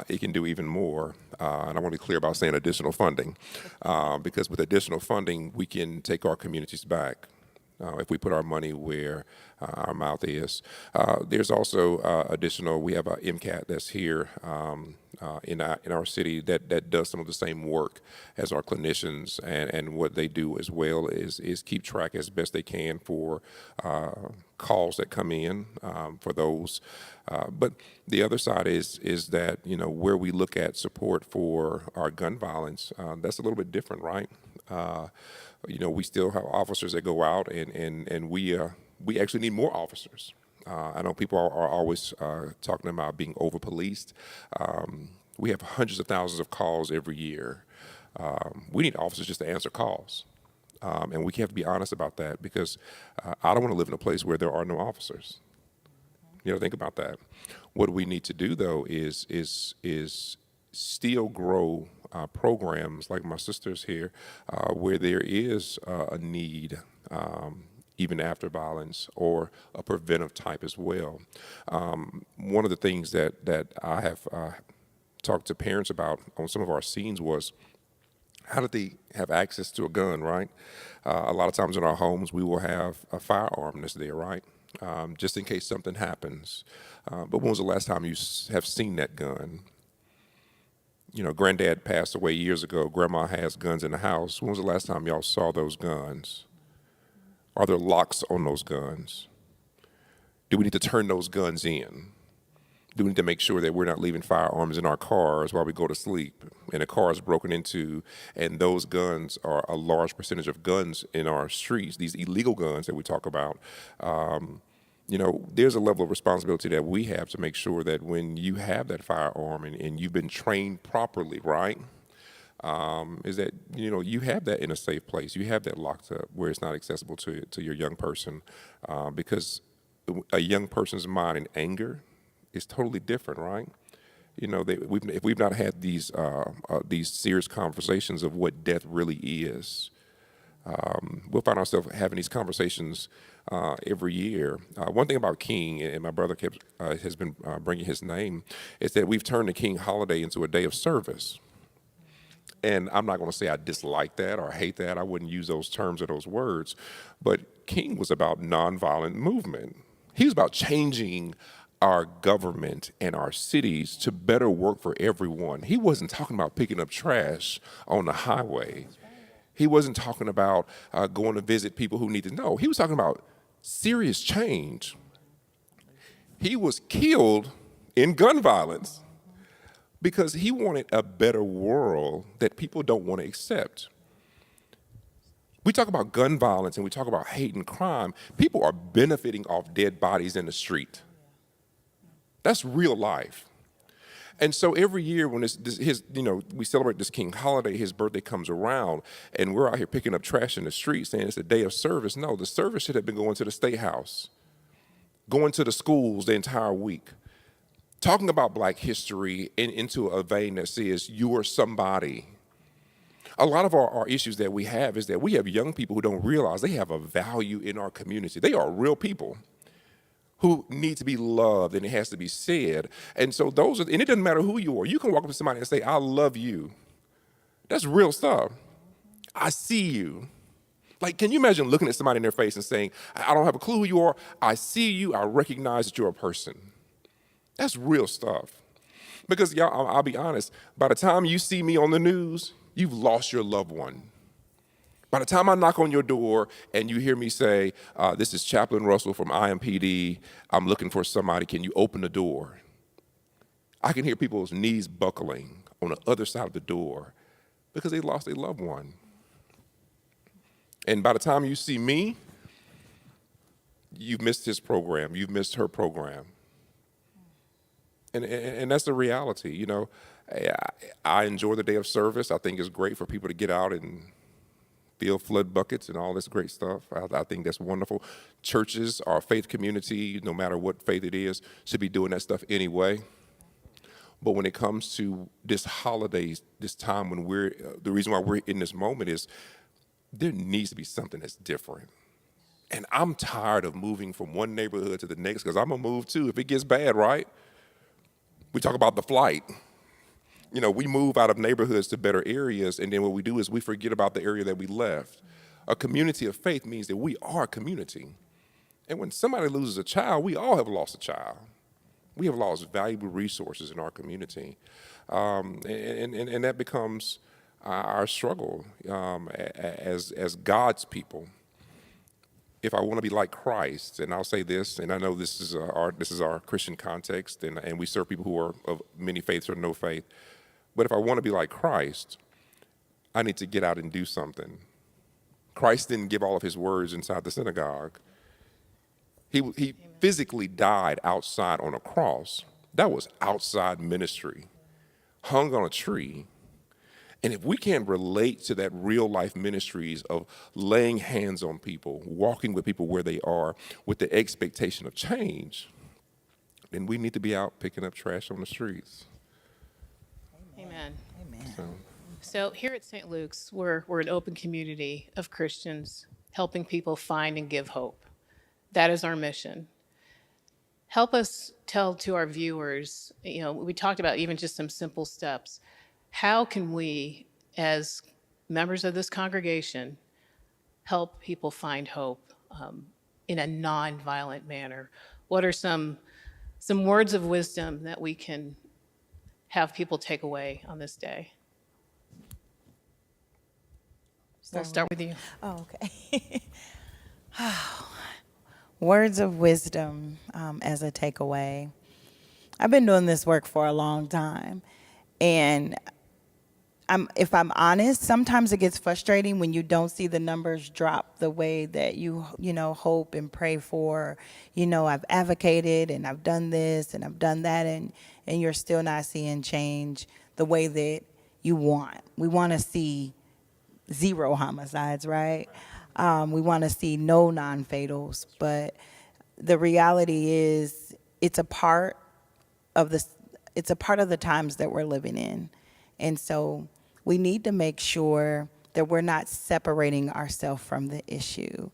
it can do even more. And I want to be clear about saying additional funding, because with additional funding, we can take our communities back. If we put our money where our mouth is. There's also additional, we have a MCAT that's here in our city that does some of the same work as our clinicians, and what they do as well is keep track as best they can for calls that come in for those. But the other side is that, where we look at support for our gun violence, that's a little bit different, right? We still have officers that go out, and we actually need more officers. I know people are always talking about being over-policed. We have hundreds of thousands of calls every year. We need officers just to answer calls. And we have to be honest about that, because I don't want to live in a place where there are no officers. Think about that. What we need to do, though, is still grow programs like my sister's here, where there is a need, even after violence, or a preventive type as well. One of the things that I have talked to parents about on some of our scenes was, how did they have access to a gun, right? A lot of times in our homes, we will have a firearm that's there, right? Just in case something happens. But when was the last time you have seen that gun? Granddad passed away years ago. Grandma has guns in the house. When was the last time y'all saw those guns? Are there locks on those guns? Do we need to turn those guns in? Do we need to make sure that we're not leaving firearms in our cars while we go to sleep, and a car is broken into, and those guns are a large percentage of guns in our streets, these illegal guns that we talk about? There's a level of responsibility that we have to make sure that when you have that firearm and you've been trained properly, right, is that, you have that in a safe place. You have that locked up where it's not accessible to your young person, because a young person's mind in anger is totally different, right? If we've not had these serious conversations of what death really is, we'll find ourselves having these conversations every year. One thing about King, and my brother has been bringing his name, is that we've turned the King holiday into a day of service. And I'm not going to say I dislike that or hate that. I wouldn't use those terms or those words. But King was about nonviolent movement. He was about changing our government and our cities to better work for everyone. He wasn't talking about picking up trash on the highway. He wasn't talking about going to visit people who need to know. He was talking about serious change. He was killed in gun violence because he wanted a better world that people don't want to accept. We talk about gun violence and we talk about hate and crime. People are benefiting off dead bodies in the street. That's real life. And so every year when we celebrate this King holiday, his birthday comes around, and we're out here picking up trash in the street saying it's a day of service. No, the service should have been going to the State House, going to the schools the entire week, talking about Black history into a vein that says you are somebody. A lot of our issues that we have is that we have young people who don't realize they have a value in our community. They are real people who need to be loved, and it has to be said. And so and it doesn't matter who you are. You can walk up to somebody and say, I love you. That's real stuff. I see you. Like, can you imagine looking at somebody in their face and saying, I don't have a clue who you are. I see you. I recognize that you're a person. That's real stuff. Because, y'all, I'll be honest, by the time you see me on the news, you've lost your loved one. By the time I knock on your door and you hear me say, this is Chaplain Russell from IMPD, I'm looking for somebody, can you open the door? I can hear people's knees buckling on the other side of the door because they lost a loved one. And by the time you see me, you've missed his program, you've missed her program. And that's the reality, I enjoy the day of service. I think it's great for people to get out and fill flood buckets and all this great stuff. I think that's wonderful. Churches, our faith community, no matter what faith it is, should be doing that stuff anyway. But when it comes to this holiday, this time when the reason why we're in this moment is there needs to be something that's different. And I'm tired of moving from one neighborhood to the next because I'm going to move too if it gets bad, right? We talk about the flight. You know, we move out of neighborhoods to better areas, and then what we do is we forget about the area that we left. A community of faith means that we are a community. And when somebody loses a child, we all have lost a child. We have lost valuable resources in our community. And that becomes our struggle as God's people. If I want to be like Christ, and I'll say this, and I know this is our Christian context, and we serve people who are of many faiths or no faith, but if I want to be like Christ, I need to get out and do something. Christ didn't give all of his words inside the synagogue. He physically died outside on a cross. That was outside ministry, hung on a tree. And if we can't relate to that real life ministries of laying hands on people, walking with people where they are with the expectation of change, then we need to be out picking up trash on the streets. Amen. Amen. So here at St. Luke's, we're an open community of Christians helping people find and give hope. That is our mission. Help us tell to our viewers, we talked about even just some simple steps. How can we, as members of this congregation, help people find hope in a nonviolent manner? What are some words of wisdom that we can have people take away on this day? We'll start with you. Oh, okay. Words of wisdom as a takeaway. I've been doing this work for a long time, and if I'm honest, sometimes it gets frustrating when you don't see the numbers drop the way that you hope and pray for. I've advocated and I've done this and I've done that, and you're still not seeing change the way that you want. We want to see 0 homicides, right? We want to see no non-fatals, but the reality is it's a part of the times that we're living in. And so we need to make sure that we're not separating ourselves from the issue.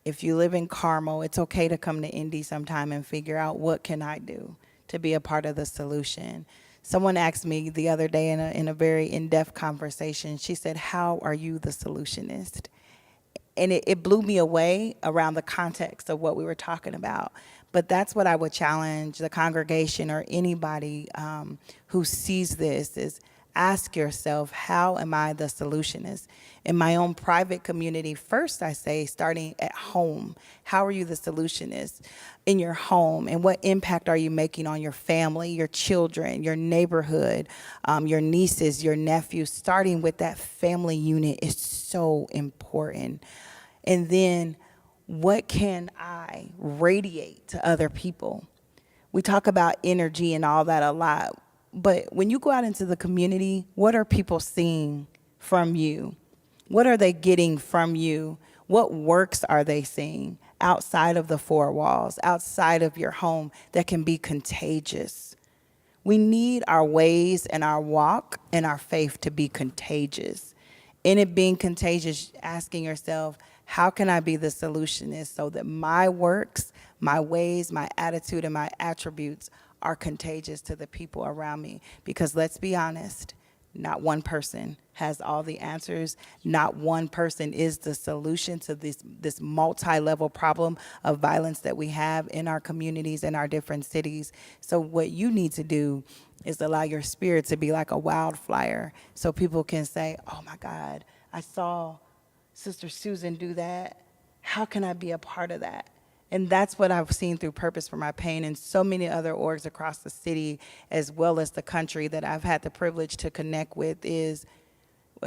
If you live in Carmel, it's okay to come to Indy sometime and figure out what can I do to be a part of the solution. Someone asked me the other day in a very in-depth conversation, she said, "How are you the solutionist?" And it blew me away around the context of what we were talking about. But that's what I would challenge the congregation or anybody who sees this is ask yourself, how am I the solutionist? In my own private community, first I say, starting at home, how are you the solutionist in your home? And what impact are you making on your family, your children, your neighborhood, your nieces, your nephews? Starting with that family unit is so important. And then what can I radiate to other people? We talk about energy and all that a lot. But when you go out into the community, what are people seeing from you? What are they getting from you? What works are they seeing outside of the 4 walls, outside of your home that can be contagious? We need our ways and our walk and our faith to be contagious. In it being contagious, asking yourself, how can I be the solutionist so that my works, my ways, my attitude, and my attributes are contagious to the people around me? Because let's be honest, not one person has all the answers. Not one person is the solution to this multi-level problem of violence that we have in our communities and our different cities. So what you need to do is allow your spirit to be like a wildfire so people can say, oh my God, I saw Sister Susan do that. How can I be a part of that? And that's what I've seen through Purpose for My Pain and so many other orgs across the city as well as the country that I've had the privilege to connect with is,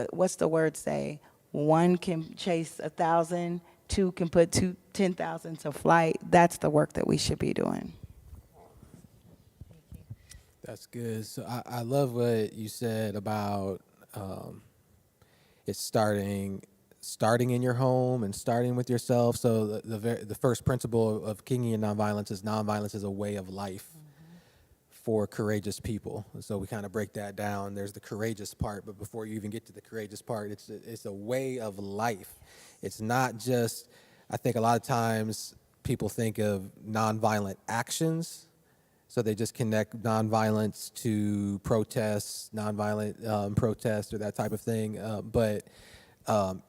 what's the word say? 1 can chase 1,000, 2 can put 10,000 to flight. That's the work that we should be doing. That's good. So I love what you said about it's starting in your home and starting with yourself. So the first principle of Kingian nonviolence is a way of life. for courageous people. So we kind of break that down. There's the courageous part, but before you even get to the courageous part, it's a way of life. It's not just, I think a lot of times people think of nonviolent actions, so they just connect nonviolence to protests, nonviolent protests or that type of thing, but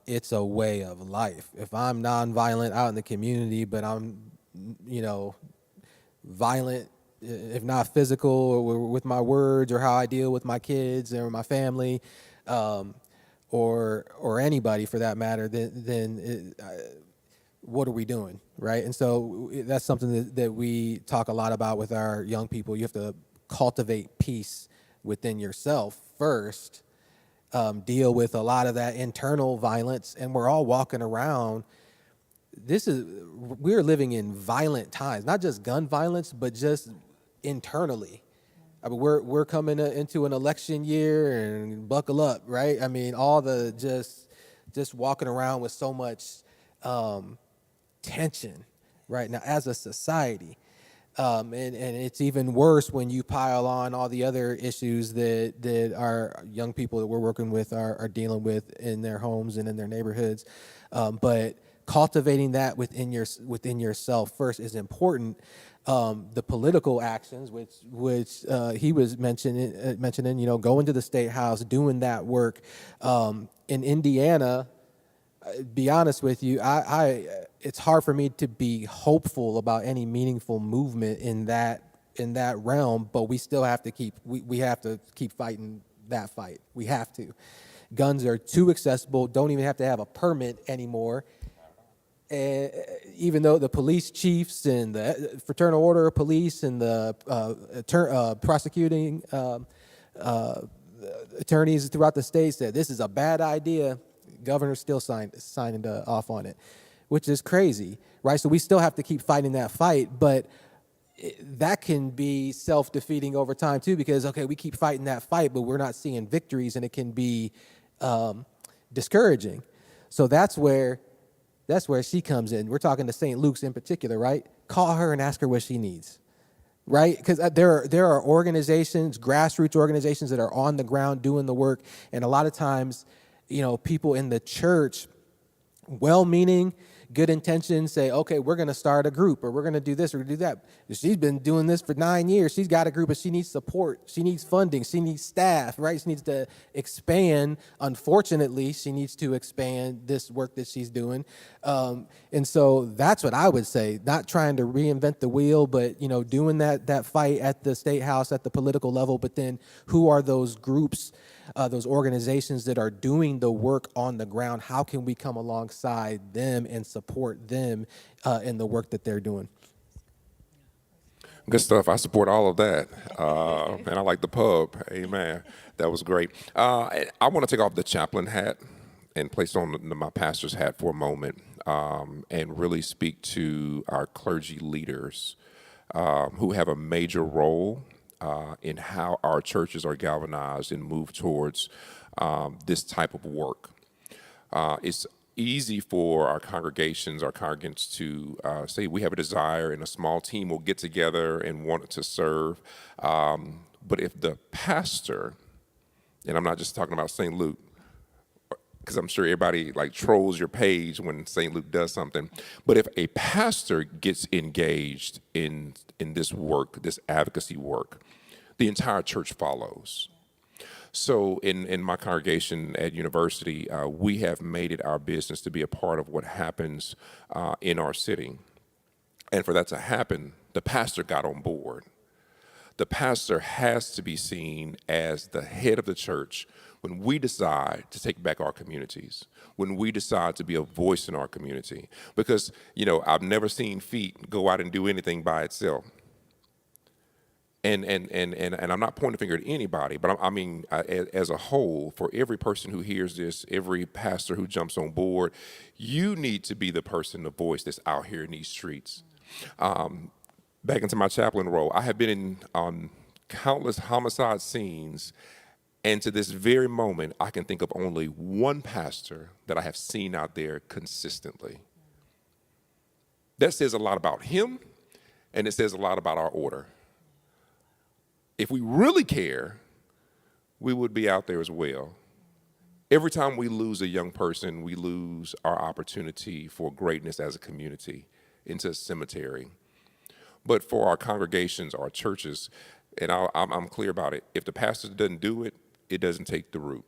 it's a way of life. If I'm nonviolent out in the community, but I'm, violent, if not physical, or with my words or how I deal with my kids or my family, or anybody for that matter, then what are we doing, right? And so that's something that we talk a lot about with our young people. You have to cultivate peace within yourself first, deal with a lot of that internal violence, and we're all walking around. We're living in violent times, not just gun violence, but just internally. I mean, we're coming into an election year, and buckle up, right? I mean, all the just walking around with so much tension right now as a society. And it's even worse when you pile on all the other issues that our young people that we're working with are dealing with in their homes and in their neighborhoods. But cultivating that within yourself first is important. The political actions, which he was mentioning, going to the State House, doing that work. In Indiana, be honest with you, it's hard for me to be hopeful about any meaningful movement in that realm, but we still have to we have to keep fighting that fight. We have to. Guns are too accessible, don't even have to have a permit anymore. And even though the police chiefs and the Fraternal Order of Police and the prosecuting attorneys throughout the state said this is a bad idea, governor's still signing off on it, which is crazy, right? So we still have to keep fighting that fight, but that can be self-defeating over time too, because okay, we keep fighting that fight, but we're not seeing victories, and it can be discouraging. So that's where she comes in. We're talking to St. Luke's in particular, right? Call her and ask her what she needs, right? Because there are organizations, grassroots organizations that are on the ground doing the work, and a lot of times, people in the church, well-meaning, good intentions, say, okay, we're going to start a group, or we're going to do this or do that. She's been doing this for 9 years. She's got a group, but she needs support. She needs funding. She needs staff, right? She needs to expand. Unfortunately, she needs to expand this work that she's doing. And so that's what I would say, not trying to reinvent the wheel, but, doing that fight at the State House, at the political level. But then who are those groups, those organizations that are doing the work on the ground? How can we come alongside them and support them in the work that they're doing? Good stuff. I support all of that. And I like the pub. Amen. That was great. I want to take off the chaplain hat and place on my pastor's hat for a moment, and really speak to our clergy leaders who have a major role in how our churches are galvanized and move towards this type of work. It's easy for our congregants to say we have a desire and a small team will get together and want to serve. But if the pastor, and I'm not just talking about St. Luke, because I'm sure everybody trolls your page when St. Luke does something. But if a pastor gets engaged in this work, this advocacy work, the entire church follows. So in my congregation at university, we have made it our business to be a part of what happens in our city. And for that to happen, the pastor got on board. The pastor has to be seen as the head of the church when we decide to take back our communities, when we decide to be a voice in our community. Because, I've never seen feet go out and do anything by itself. And I'm not pointing a finger at anybody, but I mean, as a whole, for every person who hears this, every pastor who jumps on board, you need to be the person, the voice that's out here in these streets. Back into my chaplain role, I have been in countless homicide scenes, and to this very moment, I can think of only one pastor that I have seen out there consistently. That says a lot about him, and it says a lot about our order. If we really care, we would be out there as well. Every time we lose a young person, we lose our opportunity for greatness as a community into a cemetery. But for our congregations, our churches, and I'm clear about it, if the pastor doesn't do it, it doesn't take the root.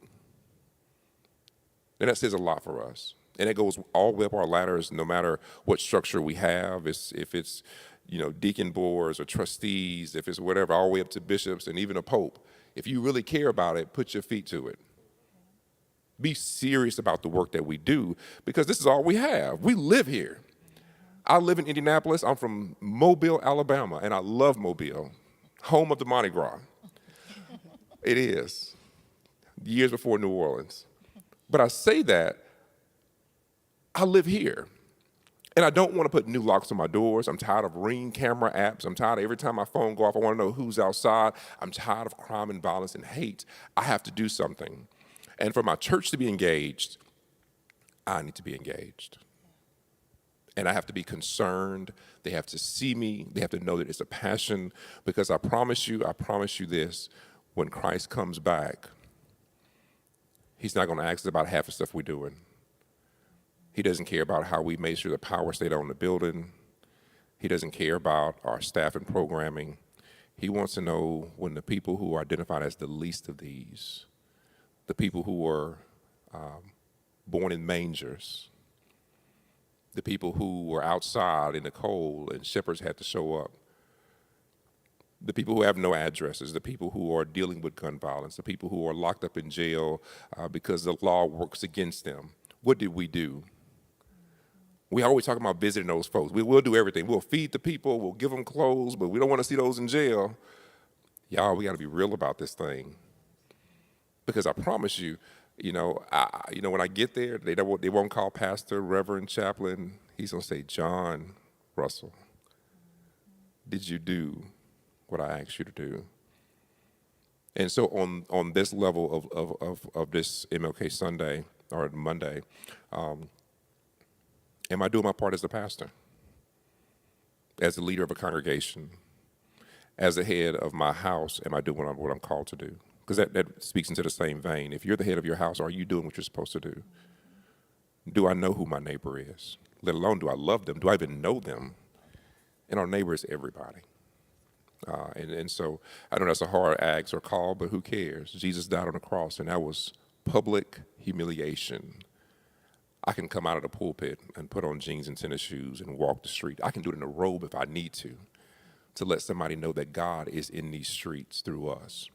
And that says a lot for us. And it goes all the way up our ladders, no matter what structure we have. If it's deacon boards or trustees, if it's whatever, all the way up to bishops and even a pope. If you really care about it, put your feet to it. Be serious about the work that we do, because this is all we have. We live here. I live in Indianapolis. I'm from Mobile, Alabama, and I love Mobile, home of the Mardi Gras. It is. Years before New Orleans. But I say that I live here. And I don't want to put new locks on my doors. I'm tired of Ring camera apps. I'm tired of every time my phone go off, I want to know who's outside. I'm tired of crime and violence and hate. I have to do something. And for my church to be engaged, I need to be engaged. And I have to be concerned. They have to see me. They have to know that it's a passion. Because I promise you this, when Christ comes back, he's not going to ask us about half the stuff we're doing. He doesn't care about how we made sure the power stayed on the building. He doesn't care about our staff and programming. He wants to know when the people who are identified as the least of these, the people who were born in mangers, the people who were outside in the cold and shepherds had to show up, the people who have no addresses, the people who are dealing with gun violence, the people who are locked up in jail because the law works against them. What did we do? We always talk about visiting those folks. We will do everything. We'll feed the people. We'll give them clothes, but we don't want to see those in jail. Y'all, we got to be real about this thing. Because I promise you, when I get there, they won't call pastor, reverend, chaplain. He's going to say, John Russell, did you do what I asked you to do? And so on this level of this MLK Sunday or Monday, am I doing my part as a pastor, as the leader of a congregation, as the head of my house? Am I doing what I'm called to do? Because that speaks into the same vein. If you're the head of your house, are you doing what you're supposed to do? Do I know who my neighbor is? Let alone, do I love them? Do I even know them? And our neighbor is everybody. And so I know that's a hard ask or call, but who cares? Jesus died on the cross, and that was public humiliation. I can come out of the pulpit and put on jeans and tennis shoes and walk the street. I can do it in a robe if I need to let somebody know that God is in these streets through us.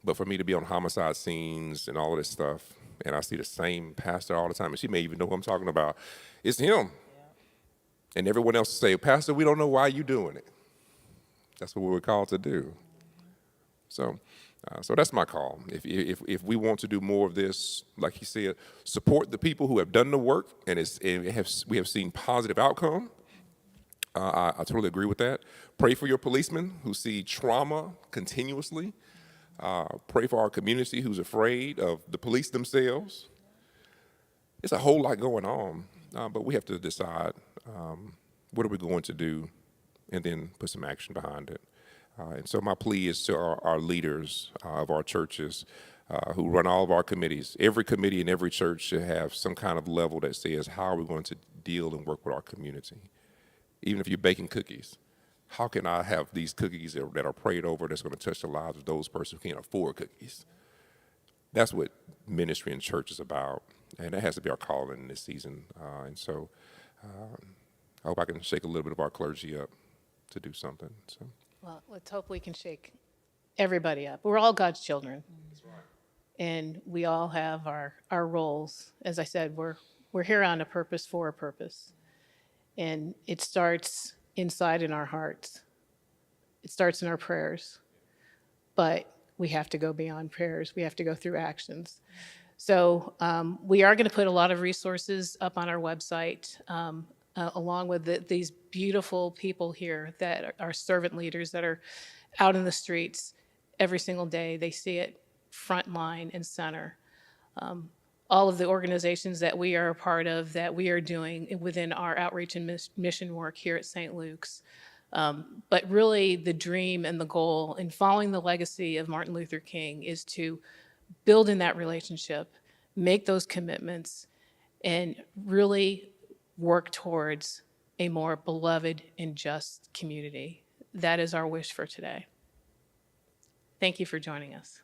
But for me to be on homicide scenes and all of this stuff, and I see the same pastor all the time, and she may even know who I'm talking about, it's him. Yeah. And everyone else say, Pastor, we don't know why you're doing it. That's what we were called to do. So that's my call. If we want to do more of this, like he said, support the people who have done the work, and we have seen positive outcome. I totally agree with that. Pray for your policemen who see trauma continuously. Pray for our community who's afraid of the police themselves. It's a whole lot going on, but we have to decide what are we going to do and then put some action behind it. And so my plea is to our leaders of our churches who run all of our committees. Every committee in every church should have some kind of level that says, how are we going to deal and work with our community? Even if you're baking cookies, how can I have these cookies that are prayed over that's going to touch the lives of those persons who can't afford cookies? That's what ministry and church is about, and that has to be our calling in this season. And so I hope I can shake a little bit of our clergy up to do something. So. Well, let's hope we can shake everybody up. We're all God's children. That's right. And we all have our roles. As I said, we're here on a purpose for a purpose. And it starts inside in our hearts. It starts in our prayers. But we have to go beyond prayers. We have to go through actions. So we are going to put a lot of resources up on our website, along with these beautiful people here that are servant leaders that are out in the streets every single day. They see it front line and center. All of the organizations that we are a part of, that we are doing within our outreach and mission work here at St. Luke's, But really, the dream and the goal in following the legacy of Martin Luther King is to build in that relationship, make those commitments, and really work towards a more beloved and just community. That is our wish for today. Thank you for joining us.